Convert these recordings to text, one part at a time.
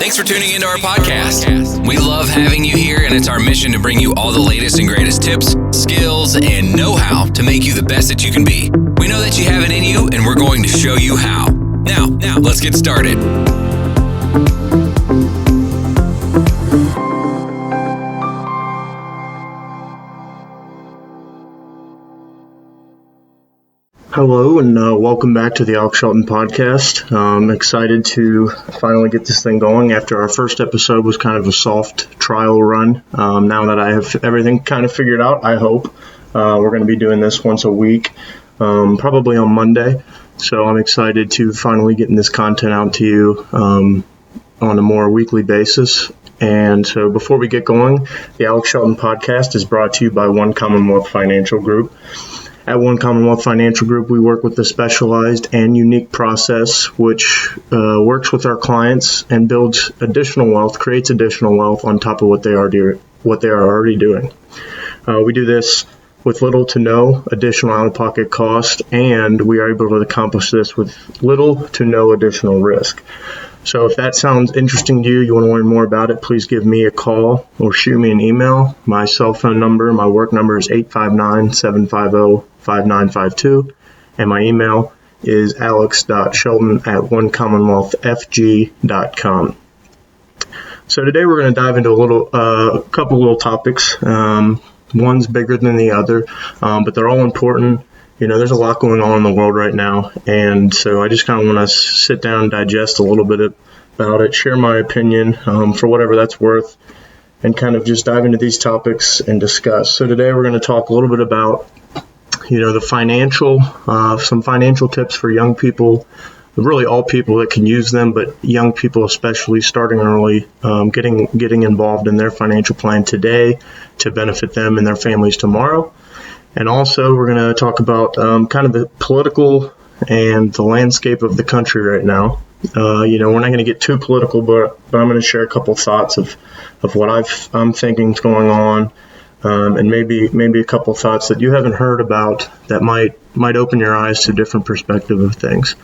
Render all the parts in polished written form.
Thanks for tuning into our podcast. We love having you here, and it's our mission to bring you all the latest and greatest tips, skills, and know-how to make you the best that you can be. We know that you have it in you, and we're going to show you how. Now, let's get started. Hello, and welcome back to the Shelton podcast. I'm excited to finally get this thing going after our first episode was kind of a soft trial run. Now that I have everything kind of figured out, I hope we're going to be doing this once a week, probably on Monday. So I'm excited to finally getting this content out to you on a more weekly basis. And so before we get going, the Alex Shelton podcast is brought to you by One Commonwealth Financial Group. At One Commonwealth Financial Group, we work with a specialized and unique process which works with our clients and builds additional wealth, creates additional wealth on top of what they are already doing. We do this with little to no additional out-of-pocket cost, and we are able to accomplish this with little to no additional risk. So if that sounds interesting to you, you want to learn more about it, please give me a call or shoot me an email. My cell phone number, my work number is 859-750-5952, and my email is alex.shelton@onecommonwealthfg.com. So today we're going to dive into a couple little topics. One's bigger than the other, but they're all important. You know, there's a lot going on in the world right now, and so I just kind of want to sit down and digest a little bit about it, share my opinion for whatever that's worth, and kind of just dive into these topics and discuss. So today we're going to talk a little bit about, the some financial tips for young people, really all people that can use them, but young people especially starting early, getting involved in their financial plan today to benefit them and their families tomorrow. And also, we're going to talk about kind of the political and the landscape of the country right now. We're not going to get too political, but I'm going to share a couple thoughts of what I'm thinking is going on, and maybe a couple thoughts that you haven't heard about that might open your eyes to a different perspective of things.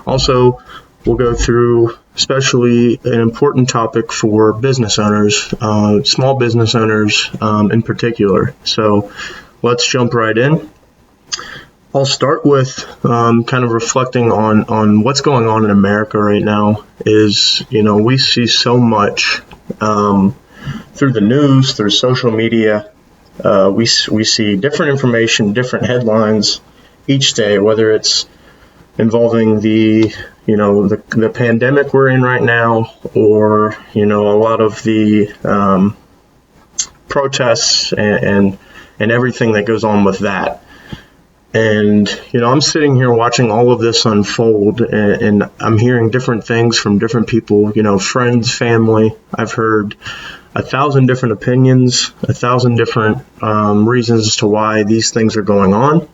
Also, we'll go through especially an important topic for business owners, small business owners in particular. So let's jump right in. I'll start with kind of reflecting on what's going on in America right now. We see so much through the news, through social media. We see different information, different headlines each day, whether it's involving the pandemic we're in right now, or a lot of the protests and everything that goes on with that. And, I'm sitting here watching all of this unfold, and I'm hearing different things from different people, friends, family. I've heard 1,000 different opinions, 1,000 different reasons as to why these things are going on.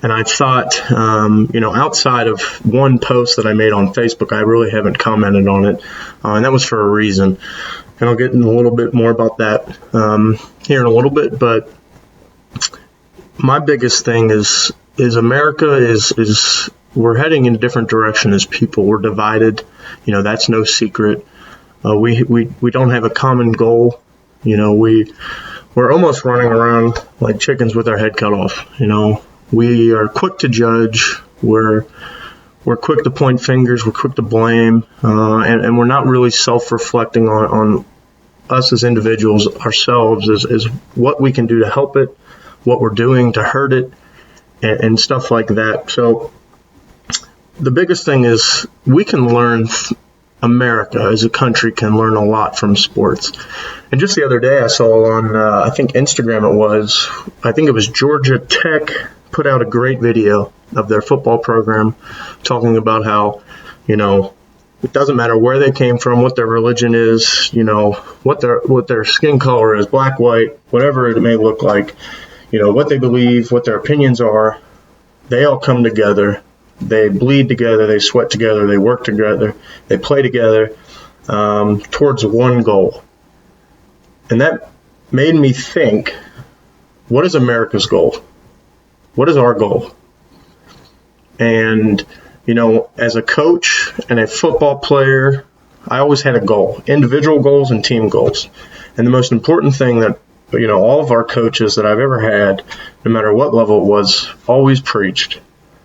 And I thought, outside of one post that I made on Facebook, I really haven't commented on it, and that was for a reason. And I'll get in a little bit more about that here in a little bit. But my biggest thing is America is we're heading in a different direction as people. We're divided. That's no secret. We don't have a common goal. We're almost running around like chickens with our head cut off. We are quick to judge. We're quick to point fingers. We're quick to blame, and we're not really self-reflecting on us as individuals, ourselves, as what we can do to help it, what we're doing to hurt it, and stuff like that. So the biggest thing is we can learn. America as a country can learn a lot from sports. And just the other day I saw on, I think Instagram it was Georgia Tech put out a great video of their football program talking about how, it doesn't matter where they came from, what their religion is, what their skin color is, black, white, whatever it may look like, what they believe, what their opinions are, they all come together. They bleed together, they sweat together, they work together, they play together towards one goal. And that made me think, what is America's goal? What is our goal? And, as a coach and a football player, I always had a goal, individual goals and team goals. And the most important thing that, all of our coaches that I've ever had, no matter what level it was, always preached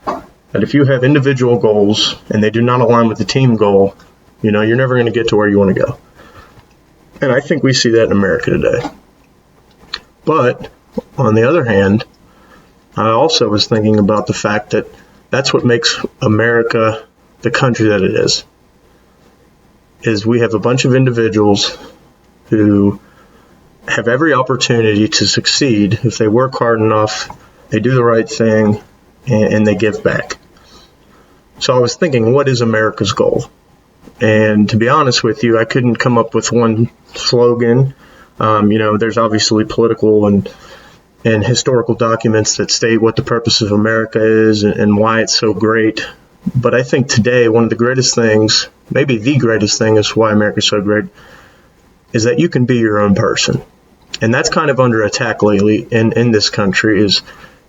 that if you have individual goals and they do not align with the team goal, you're never going to get to where you want to go. And I think we see that in America today. But on the other hand, I also was thinking about the fact that that's what makes America the country that it is we have a bunch of individuals who have every opportunity to succeed if they work hard enough, they do the right thing, and they give back. So I was thinking, what is America's goal? And to be honest with you, I couldn't come up with one slogan. There's obviously political and historical documents that state what the purpose of America is and why it's so great. But I think today, one of the greatest things, maybe the greatest thing is why America's so great, is that you can be your own person. And that's kind of under attack lately in this country is,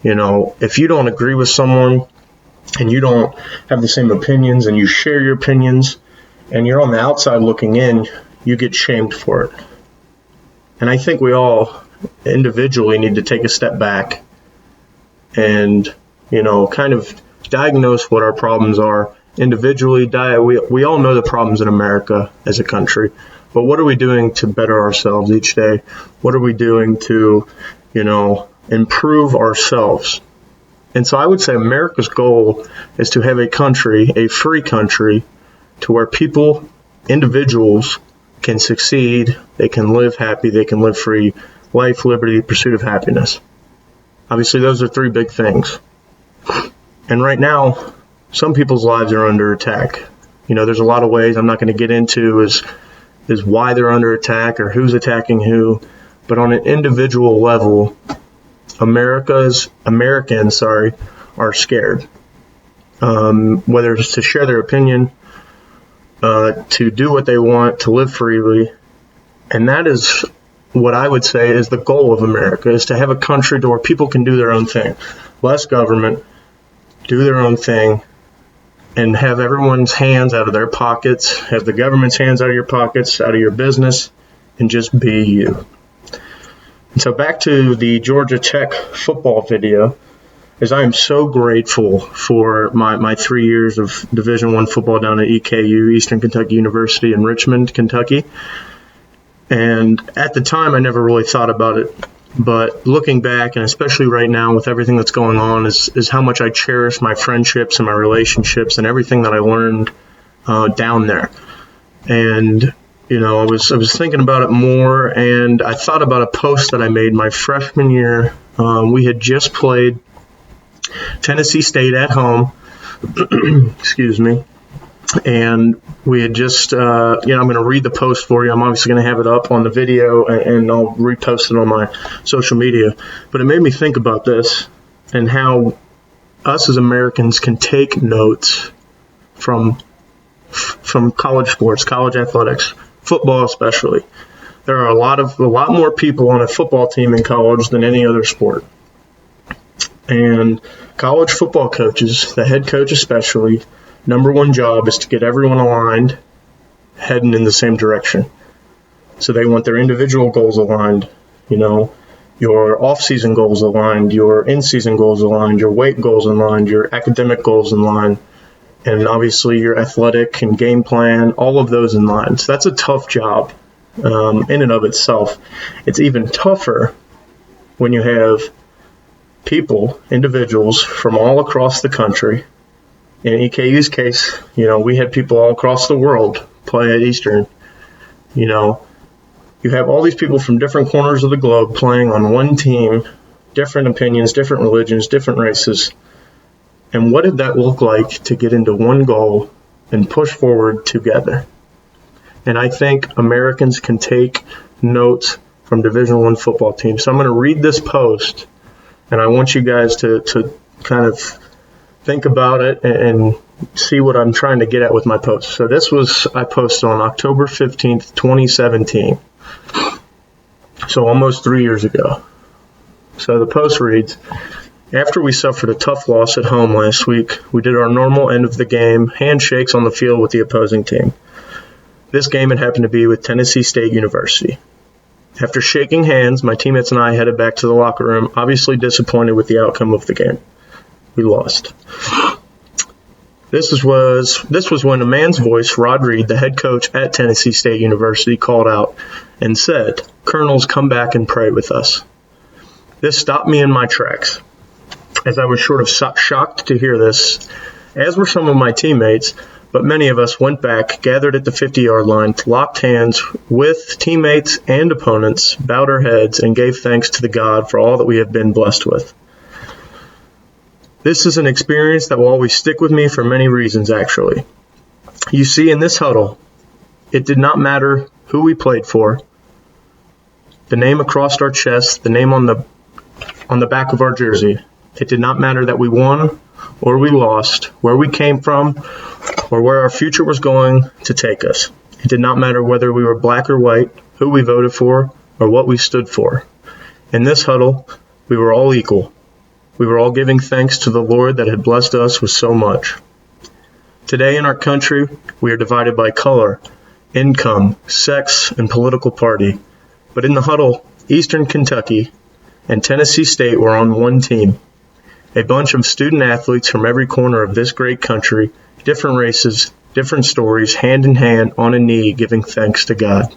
if you don't agree with someone and you don't have the same opinions and you share your opinions and you're on the outside looking in, you get shamed for it. And I think we all individually need to take a step back and, kind of diagnose what our problems are individually. We all know the problems in America as a country, but what are we doing to better ourselves each day? What are we doing to, improve ourselves? And so I would say America's goal is to have a country, a free country, to where people, individuals, can succeed, they can live happy, they can live free, life, liberty, pursuit of happiness. Obviously, those are three big things. And right now, some people's lives are under attack. There's a lot of ways I'm not going to get into is why they're under attack or who's attacking who. But on an individual level, Americans are scared. Whether it's to share their opinion, to do what they want, to live freely. And that is what I would say is the goal of America, is to have a country to where people can do their own thing. Less government, do their own thing, and have everyone's hands out of their pockets, have the government's hands out of your pockets, out of your business, and just be you. And so back to the Georgia Tech football video, is I am so grateful for my 3 years of Division I football down at EKU, Eastern Kentucky University in Richmond, Kentucky. And at the time, I never really thought about it. But looking back, and especially right now with everything that's going on, is how much I cherish my friendships and my relationships and everything that I learned down there. And, I was thinking about it more, and I thought about a post that I made my freshman year. We had just played Tennessee State at home. Excuse me. And we had just, I'm going to read the post for you. I'm obviously going to have it up on the video, and I'll repost it on my social media. But it made me think about this and how us as Americans can take notes from college sports, college athletics, football especially. There are a lot more people on a football team in college than any other sport. And college football coaches, the head coach especially, number one job is to get everyone aligned, heading in the same direction. So they want their individual goals aligned, your off-season goals aligned, your in-season goals aligned, your weight goals aligned, your academic goals in line, and obviously your athletic and game plan, all of those in line. So that's a tough job in and of itself. It's even tougher when you have people, individuals from all across the country. In EKU's case, we had people all across the world play at Eastern. You have all these people from different corners of the globe playing on one team, different opinions, different religions, different races. And what did that look like to get into one goal and push forward together? And I think Americans can take notes from Division I football teams. So I'm going to read this post, and I want you guys to kind of think about it and see what I'm trying to get at with my post. So I posted on October 15th, 2017. So almost 3 years ago. So the post reads, after we suffered a tough loss at home last week, we did our normal end of the game handshakes on the field with the opposing team. This game had happened to be with Tennessee State University. After shaking hands, my teammates and I headed back to the locker room, obviously disappointed with the outcome of the game. We lost. This was when a man's voice, Rod Reed, the head coach at Tennessee State University, called out and said, "Colonels, come back and pray with us." This stopped me in my tracks, as I was sort of shocked to hear this, as were some of my teammates, but many of us went back, gathered at the 50-yard line, locked hands with teammates and opponents, bowed our heads, and gave thanks to the God for all that we have been blessed with. This is an experience that will always stick with me for many reasons, actually. You see, in this huddle, it did not matter who we played for, the name across our chest, the name on the back of our jersey. It did not matter that we won or we lost, where we came from, or where our future was going to take us. It did not matter whether we were black or white, who we voted for, or what we stood for. In this huddle, we were all equal. We were all giving thanks to the Lord that had blessed us with so much. Today in our country, we are divided by color, income, sex, and political party. But in the huddle, Eastern Kentucky and Tennessee State were on one team. A bunch of student athletes from every corner of this great country, different races, different stories, hand in hand, on a knee, giving thanks to God.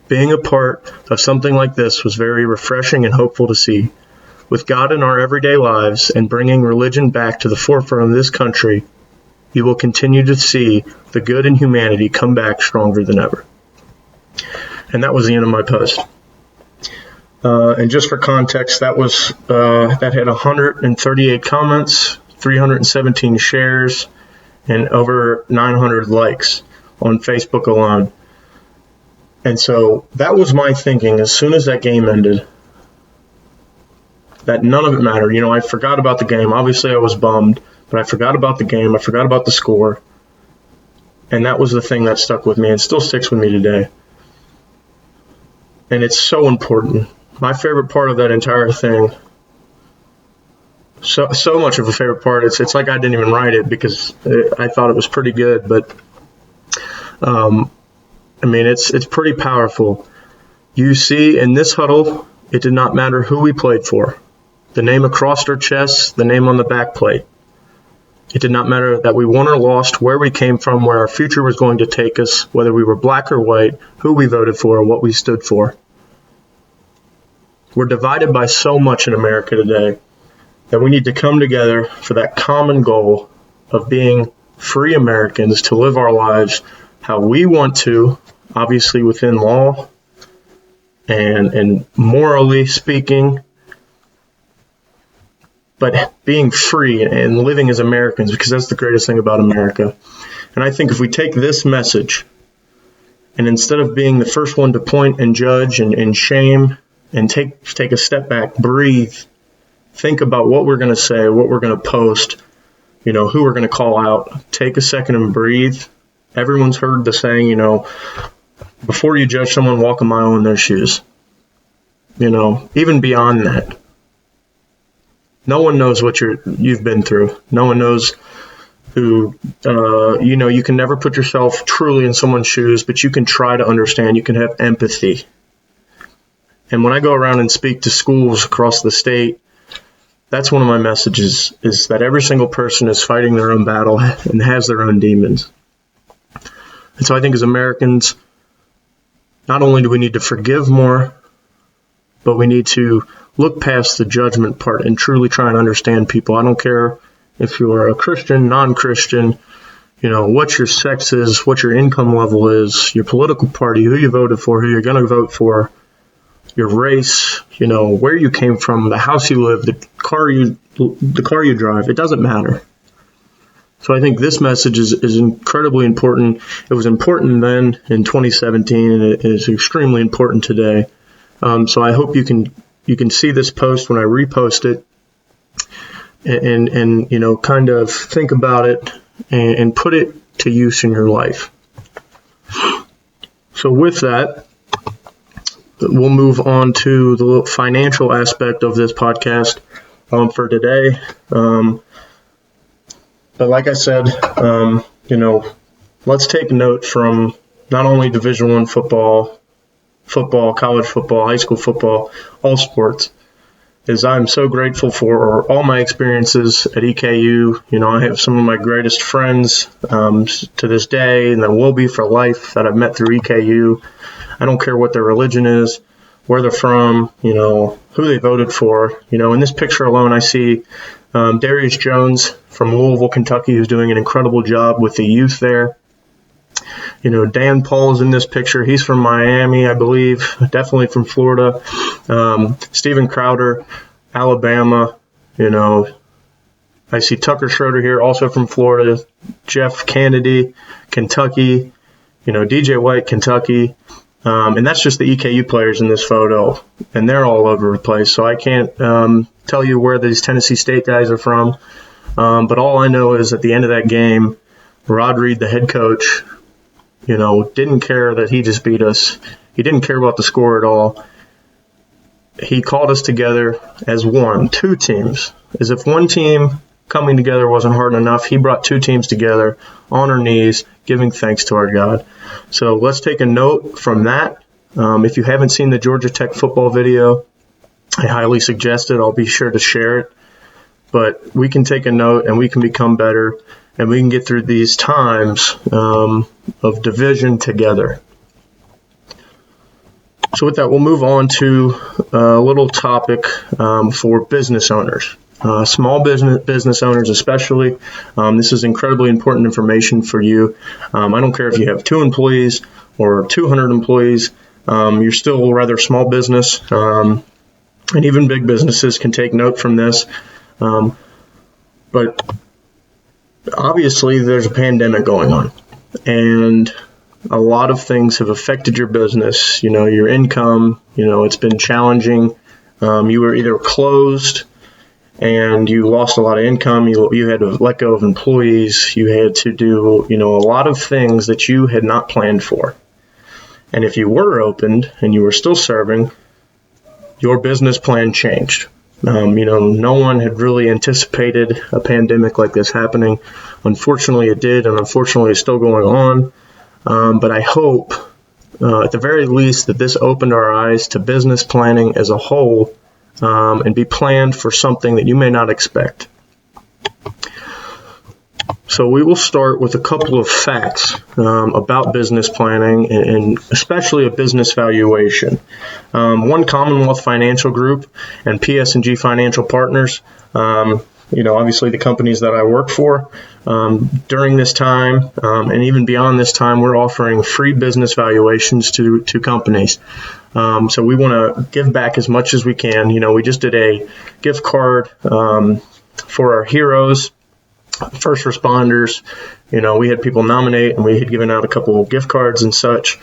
Being a part of something like this was very refreshing and hopeful to see. With God in our everyday lives and bringing religion back to the forefront of this country, you will continue to see the good in humanity come back stronger than ever. And that was the end of my post. And just for context, that had 138 comments, 317 shares, and over 900 likes on Facebook alone. And so that was my thinking as soon as that game ended, that none of it mattered. I forgot about the game. Obviously, I was bummed, but I forgot about the game. I forgot about the score. And that was the thing that stuck with me and still sticks with me today. And it's so important. My favorite part of that entire thing, so much of a favorite part, it's like I didn't even write it because I thought it was pretty good. But, it's pretty powerful. You see, in this huddle, it did not matter who we played for. The name across our chests, the name on the back plate. It did not matter that we won or lost, where we came from, where our future was going to take us, whether we were black or white, who we voted for, or what we stood for. We're divided by so much in America today that we need to come together for that common goal of being free Americans, to live our lives how we want to, obviously within law and morally speaking, but being free and living as Americans, because that's the greatest thing about America. And I think if we take this message, and instead of being the first one to point and judge and shame, and take a step back, breathe, think about what we're going to say, what we're going to post, who we're going to call out. Take a second and breathe. Everyone's heard the saying, before you judge someone, walk a mile in their shoes. Even beyond that. No one knows what you've been through. No one knows who, you can never put yourself truly in someone's shoes, but you can try to understand. You can have empathy. And when I go around and speak to schools across the state, that's one of my messages, is that every single person is fighting their own battle and has their own demons. And so I think as Americans, not only do we need to forgive more, but we need to look past the judgment part and truly try and understand people. I don't care if you're a Christian, non-Christian, what your sex is, what your income level is, your political party, who you voted for, who you're going to vote for, your race, where you came from, the house you live, the car you drive. It doesn't matter. So I think this message is incredibly important. It was important then in 2017, and it is extremely important today. So I hope you can see this post when I repost it, and kind of think about it and put it to use in your life. So with that, we'll move on to the financial aspect of this podcast for today. But like I said, let's take note from not only Division I football, college football, high school football, all sports, is I'm so grateful for all my experiences at EKU. I have some of my greatest friends to this day, and that will be for life, that I've met through EKU. I don't care what their religion is, where they're from, who they voted for. In this picture alone, I see Darius Jones from Louisville, Kentucky, who's doing an incredible job with the youth there. Dan Paul's in this picture. He's from Miami, I believe, definitely from Florida. Steven Crowder, Alabama. I see Tucker Schroeder here, also from Florida. Jeff Kennedy, Kentucky. DJ White, Kentucky. And that's just the EKU players in this photo, and they're all over the place. So I can't tell you where these Tennessee State guys are from. But all I know is at the end of that game, Rod Reed, the head coach, didn't care that he just beat us. He didn't care about the score at all. He called us together as one, two teams. As if one team coming together wasn't hard enough, he brought two teams together on our knees, giving thanks to our God. So let's take a note from that. If you haven't seen the Georgia Tech football video, I highly suggest it. I'll be sure to share it. But we can take a note, and we can become better, and we can get through these times of division together. So with that, we'll move on to a little topic for business owners. Small business owners especially. This is incredibly important information for you. I don't care if you have 2 employees or 200 employees. You're still a rather small business, and even big businesses can take note from this. But obviously there's a pandemic going on, and a lot of things have affected your business, your income. It's been challenging. You were either closed and you lost a lot of income. You had to let go of employees. You had to do, a lot of things that you had not planned for. And if you were opened and you were still serving, your business plan changed. No one had really anticipated a pandemic like this happening. Unfortunately, it did, and unfortunately, it's still going on. But I hope, at the very least, that this opened our eyes to business planning as a whole, and be planned for something that you may not expect. So we will start with a couple of facts about business planning, and especially a business valuation. One Commonwealth Financial Group and PS&G Financial Partners, obviously the companies that I work for, during this time, and even beyond this time, we're offering free business valuations to companies. So we want to give back as much as we can. We just did a gift card for our heroes, first responders. We had people nominate, and we had given out a couple of gift cards and such.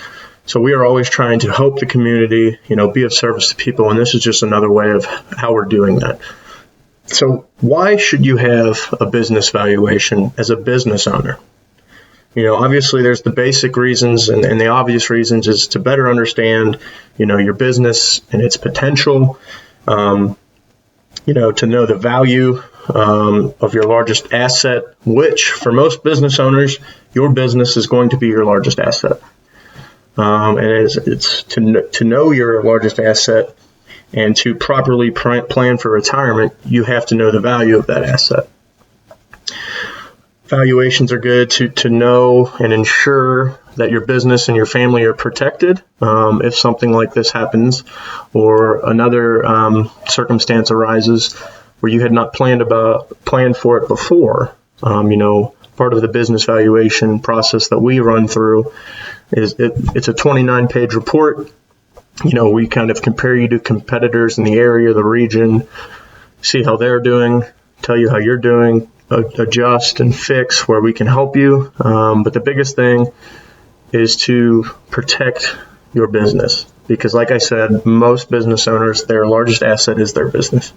So we are always trying to help the community, be of service to people, and this is just another way of how we're doing that. So why should you have a business valuation as a business owner? Obviously there's the basic reasons, and the obvious reasons is to better understand, your business and its potential, to know the value of your largest asset, which for most business owners, your business is going to be your largest asset. And it's to know your largest asset and to properly plan for retirement, you have to know the value of that asset. Valuations are good to know and ensure that your business and your family are protected if something like this happens, or another circumstance arises where you had not planned for it before. Part of the business valuation process that we run through is it's a 29-page report. We kind of compare you to competitors in the area, the region, see how they're doing, tell you how you're doing, adjust and fix where we can help you. But the biggest thing is to protect your business, because like I said, most business owners, their largest asset is their business.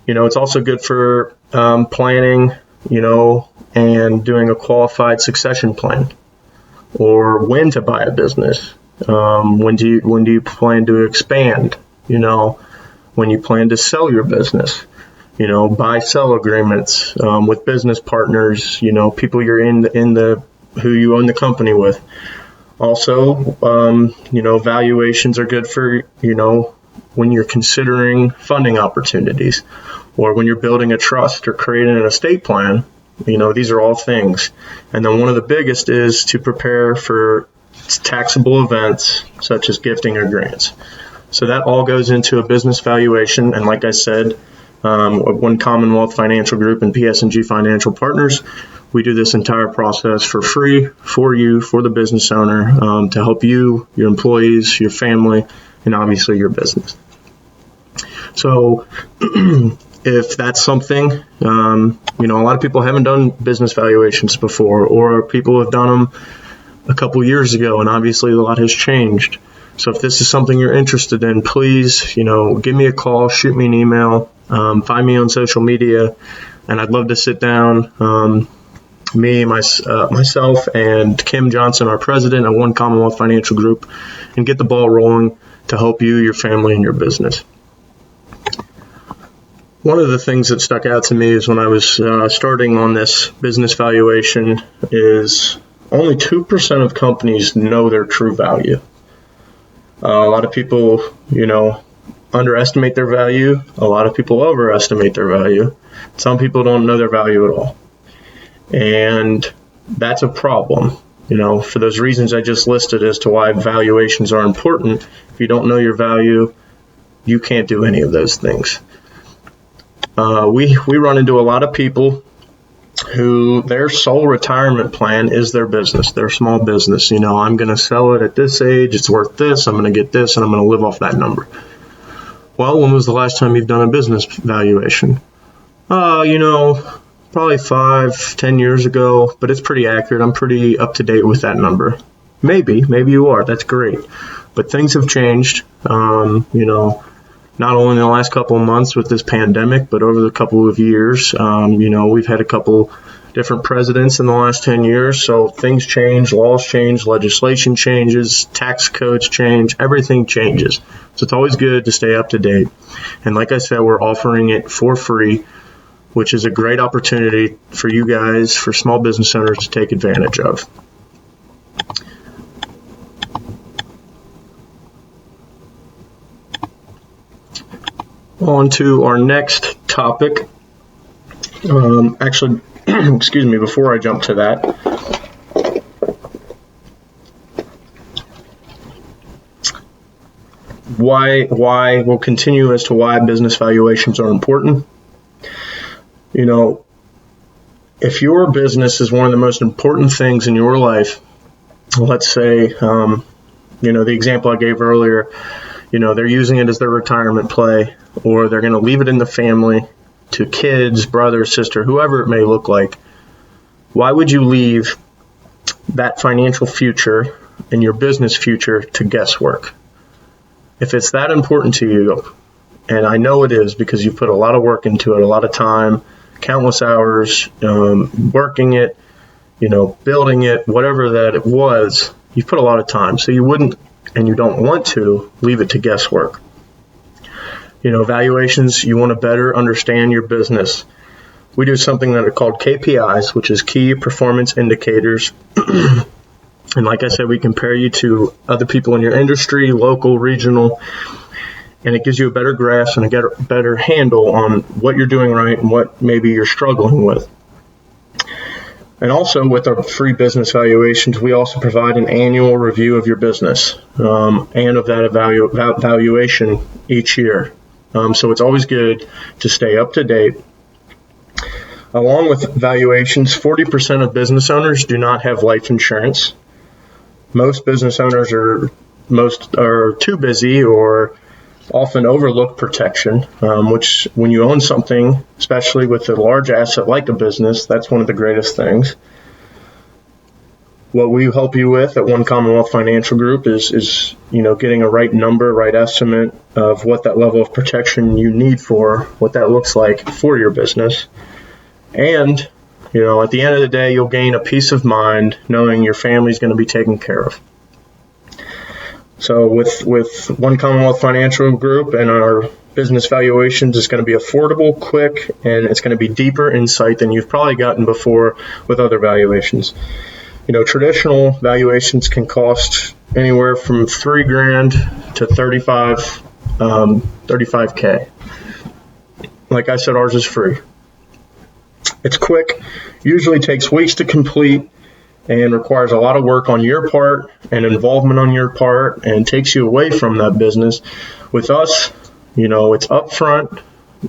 It's also good for planning, and doing a qualified succession plan, or when to buy a business. When do you plan to expand? When you plan to sell your business, buy-sell agreements with business partners, people you're in the who you own the company with. Also, valuations are good for, when you're considering funding opportunities or when you're building a trust or creating an estate plan. These are all things. And then one of the biggest is to prepare for taxable events such as gifting or grants. So that all goes into a business valuation. And like I said, One Commonwealth Financial Group and PS&G Financial Partners, we do this entire process for free for you, for the business owner, to help you, your employees, your family, and obviously your business. So if that's something, a lot of people haven't done business valuations before, or people have done them a couple years ago, and obviously a lot has changed. So if this is something you're interested in, please, give me a call, shoot me an email, find me on social media, and I'd love to sit down, myself and Kim Johnson, our president of One Commonwealth Financial Group, and get the ball rolling to help you, your family, and your business. One of the things that stuck out to me is when I was starting on this business valuation is only 2% of companies know their true value. A lot of people, underestimate their value. A lot of people overestimate their value. Some people don't know their value at all. And that's a problem, for those reasons I just listed as to why valuations are important. If you don't know your value, you can't do any of those things. We run into a lot of people who their sole retirement plan is their business, their small business. I'm going to sell it at this age. It's worth this. I'm going to get this, and I'm going to live off that number. Well, when was the last time you've done a business valuation? Probably 5-10 years ago, but it's pretty accurate. I'm pretty up to date with that number. Maybe you are. That's great. But things have changed, not only in the last couple of months with this pandemic, but over the couple of years. We've had a couple different presidents in the last 10 years. So things change, laws change, legislation changes, tax codes change, everything changes. So it's always good to stay up to date. And like I said, we're offering it for free, which is a great opportunity for you guys, for small business owners to take advantage of. On to our next topic. Excuse me, before I jump to that, why we'll continue as to why business valuations are important. If your business is one of the most important things in your life, let's say, the example I gave earlier, they're using it as their retirement play, or they're going to leave it in the family to kids, brother, sister, whoever it may look like. Why would you leave that financial future and your business future to guesswork? If it's that important to you, and I know it is because you put a lot of work into it, a lot of time, countless hours, working it, building it, whatever that it was, you put a lot of time. So you wouldn't, and you don't want to, leave it to guesswork. Valuations, you want to better understand your business. We do something that are called KPIs, which is key performance indicators. And like I said, we compare you to other people in your industry, local, regional, and it gives you a better grasp and a better handle on what you're doing right and what maybe you're struggling with. And also with our free business valuations, we also provide an annual review of your business and of that valuation each year. So it's always good to stay up to date. Along with valuations, 40% of business owners do not have life insurance. Most business owners are too busy or often overlook protection, which when you own something, especially with a large asset like a business, that's one of the greatest things. What we help you with at One Commonwealth Financial Group is getting a right number, right estimate of what that level of protection you need for, what that looks like for your business. And, at the end of the day, you'll gain a peace of mind knowing your family's going to be taken care of. So with One Commonwealth Financial Group and our business valuations, it's going to be affordable, quick, and it's going to be deeper insight than you've probably gotten before with other valuations. Traditional valuations can cost anywhere from $3,000 to 35K. Like I said, ours is free. It's quick, usually takes weeks to complete, and requires a lot of work on your part and involvement on your part, and takes you away from that business. With us, it's upfront.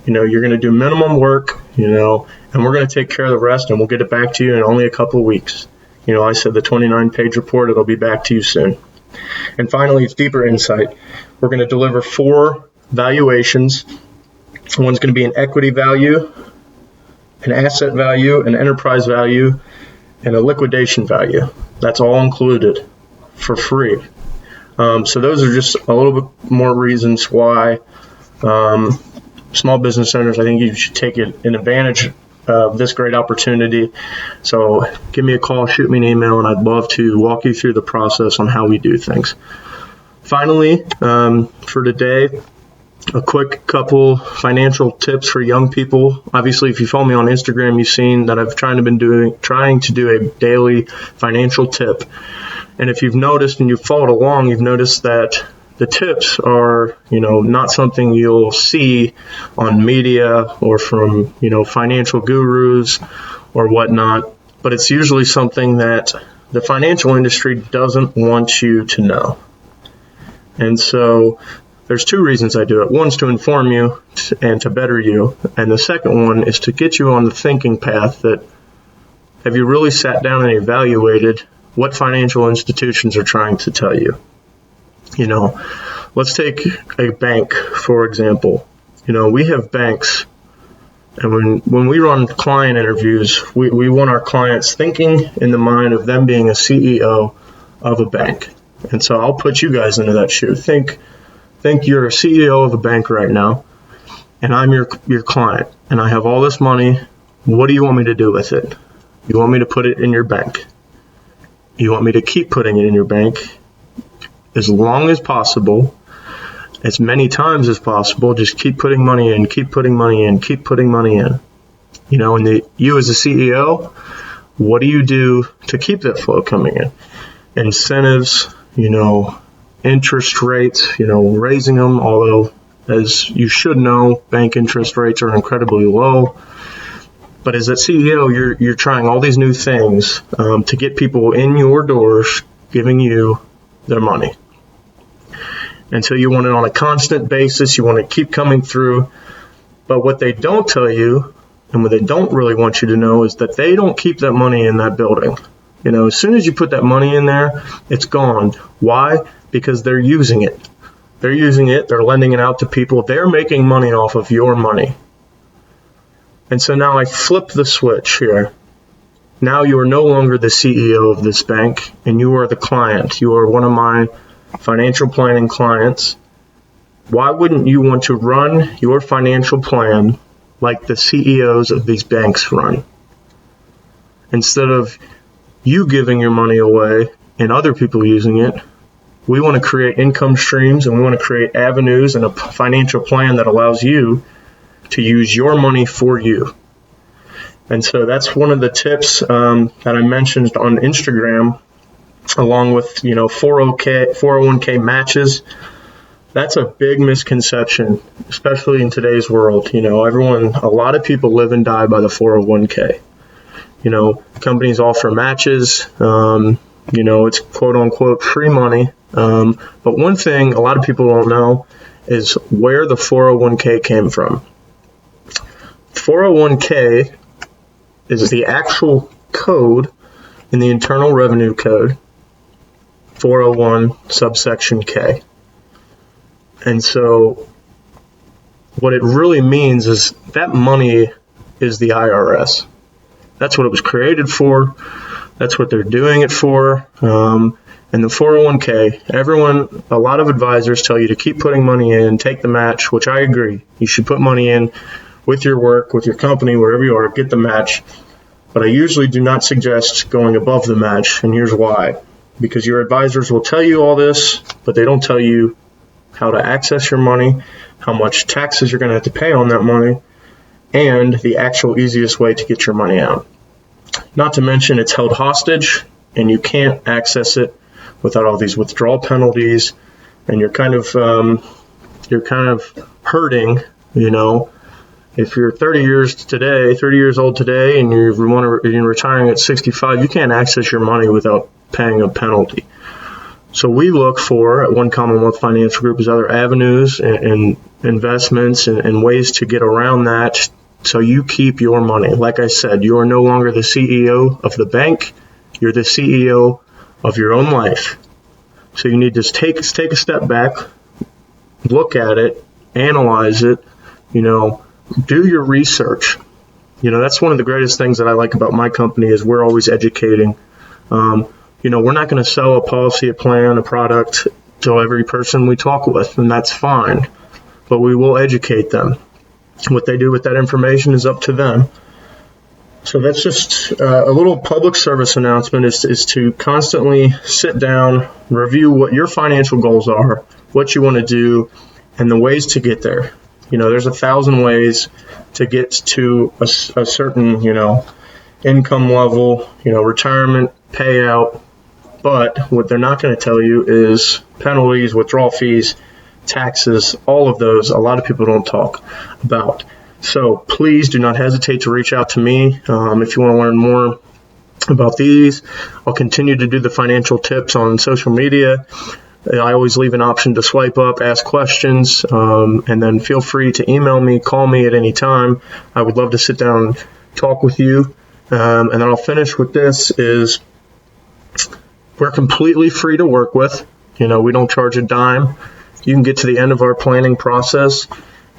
You're going to do minimum work, and we're going to take care of the rest, and we'll get it back to you in only a couple of weeks. I said the 29-page report, it'll be back to you soon. And finally, it's deeper insight. We're going to deliver 4 valuations. One's going to be an equity value, an asset value, an enterprise value, and a liquidation value. That's all included for free. So those are just a little bit more reasons why small business owners, I think you should take an advantage of this great opportunity. So give me a call, shoot me an email, and I'd love to walk you through the process on how we do things. Finally, for today, a quick couple financial tips for young people. Obviously, if you follow me on Instagram, you've seen that I've trying to do a daily financial tip. And if you've noticed and you've followed along, you've noticed that the tips are, not something you'll see on media or from, financial gurus or whatnot, but it's usually something that the financial industry doesn't want you to know. And so there's 2 reasons I do it. One's to inform you and to better you. And the second one is to get you on the thinking path that, have you really sat down and evaluated what financial institutions are trying to tell you? Let's take a bank, for example. We have banks, and when we run client interviews, we want our clients thinking in the mind of them being a CEO of a bank. And so I'll put you guys into that shoe. Think you're a CEO of a bank right now, and I'm your client, and I have all this money. What do you want me to do with it? You want me to put it in your bank? You want me to keep putting it in your bank as long as possible, as many times as possible? Just keep putting money in, keep putting money in, keep putting money in. And you as a CEO, what do you do to keep that flow coming in? Incentives, interest rates, raising them, although as you should know, bank interest rates are incredibly low. But as a CEO, you're trying all these new things to get people in your doors, giving you their money. And so you want it on a constant basis. You want to keep coming through. But what they don't tell you, and what they don't really want you to know, is that they don't keep that money in that building. As soon as you put that money in there, it's gone. Why? Because they're using it. They're using it. They're lending it out to people. They're making money off of your money. And so now I flip the switch here. Now you are no longer the CEO of this bank, and you are the client. You are one of my financial planning clients. Why wouldn't you want to run your financial plan like the CEOs of these banks run? Instead of you giving your money away and other people using it, we want to create income streams, and we want to create avenues and a financial plan that allows you to use your money for you. And so that's one of the tips that I mentioned on Instagram, along with 401k matches. That's a big misconception, especially in today's world. A lot of people live and die by the 401k. Companies offer matches. It's quote unquote free money. But one thing a lot of people don't know is where the 401k came from. 401k is the actual code in the Internal Revenue Code, 401 subsection K. And so what it really means is that money is the IRS. That's what it was created for. That's what they're doing it for. And the 401k, a lot of advisors tell you to keep putting money in, take the match, which I agree. You should put money in with your work, with your company, wherever you are, get the match. But I usually do not suggest going above the match, and here's why. Because your advisors will tell you all this, but they don't tell you how to access your money, how much taxes you're going to have to pay on that money, and the actual easiest way to get your money out. Not to mention it's held hostage and you can't access it without all these withdrawal penalties, and you're kind of hurting, If you're 30 years old today, and you're retiring at 65, you can't access your money without paying a penalty. So we look for, at One Commonwealth Financial Group, is other avenues and investments and ways to get around that so you keep your money. Like I said, you are no longer the CEO of the bank. You're the CEO of your own life. So you need to take a step back, look at it, analyze it, do your research. That's one of the greatest things that I like about my company is we're always educating. We're not going to sell a policy, a plan, a product to every person we talk with, and that's fine. But we will educate them. What they do with that information is up to them. So that's just a little public service announcement is to constantly sit down, review what your financial goals are, what you want to do, and the ways to get there. There's 1,000 ways to get to a certain, income level, retirement payout. But what they're not going to tell you is penalties, withdrawal fees, taxes, all of those. A lot of people don't talk about. So please do not hesitate to reach out to me if you want to learn more about these. I'll continue to do the financial tips on social media. I always leave an option to swipe up, ask questions, and then feel free to email me, call me at any time. I would love to sit down and talk with you. And then I'll finish with this is we're completely free to work with. We don't charge a dime. You can get to the end of our planning process,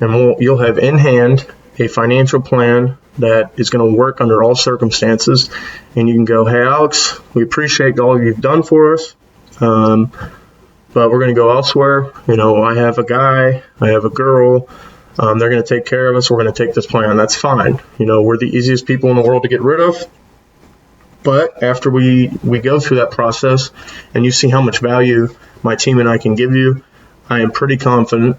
and you'll have in hand a financial plan that is going to work under all circumstances. And you can go, hey, Alex, we appreciate all you've done for us, but we're going to go elsewhere. I have a guy, I have a girl, they're going to take care of us. We're going to take this plan. That's fine. We're the easiest people in the world to get rid of. But after we go through that process and you see how much value my team and I can give you, I am pretty confident.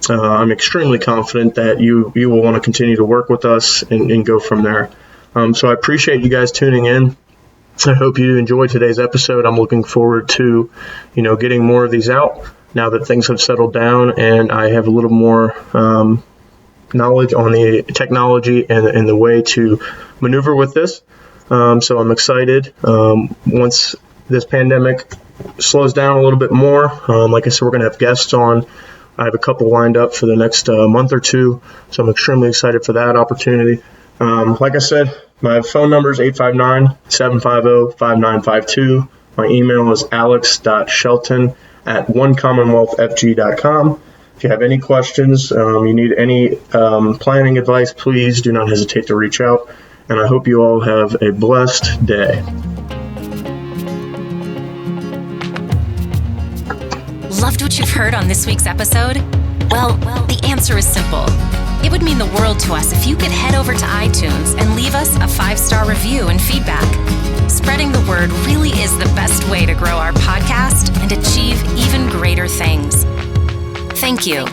I'm extremely confident that you will want to continue to work with us and go from there. So I appreciate you guys tuning in. I hope you enjoyed today's episode. I'm looking forward to, getting more of these out now that things have settled down and I have a little more knowledge on the technology and the way to maneuver with this. So I'm excited. Once this pandemic slows down a little bit more, like I said, we're going to have guests on. I have a couple lined up for the next month or two, so I'm extremely excited for that opportunity. Like I said, my phone number is 859-750-5952. My email is alex.shelton@onecommonwealthfg.com. If you have any questions, you need any planning advice, please do not hesitate to reach out. And I hope you all have a blessed day. Loved what you've heard on this week's episode? Well, the answer is simple. It would mean the world to us if you could head over to iTunes and leave us a 5-star review and feedback. Spreading the word really is the best way to grow our podcast and achieve even greater things. Thank you.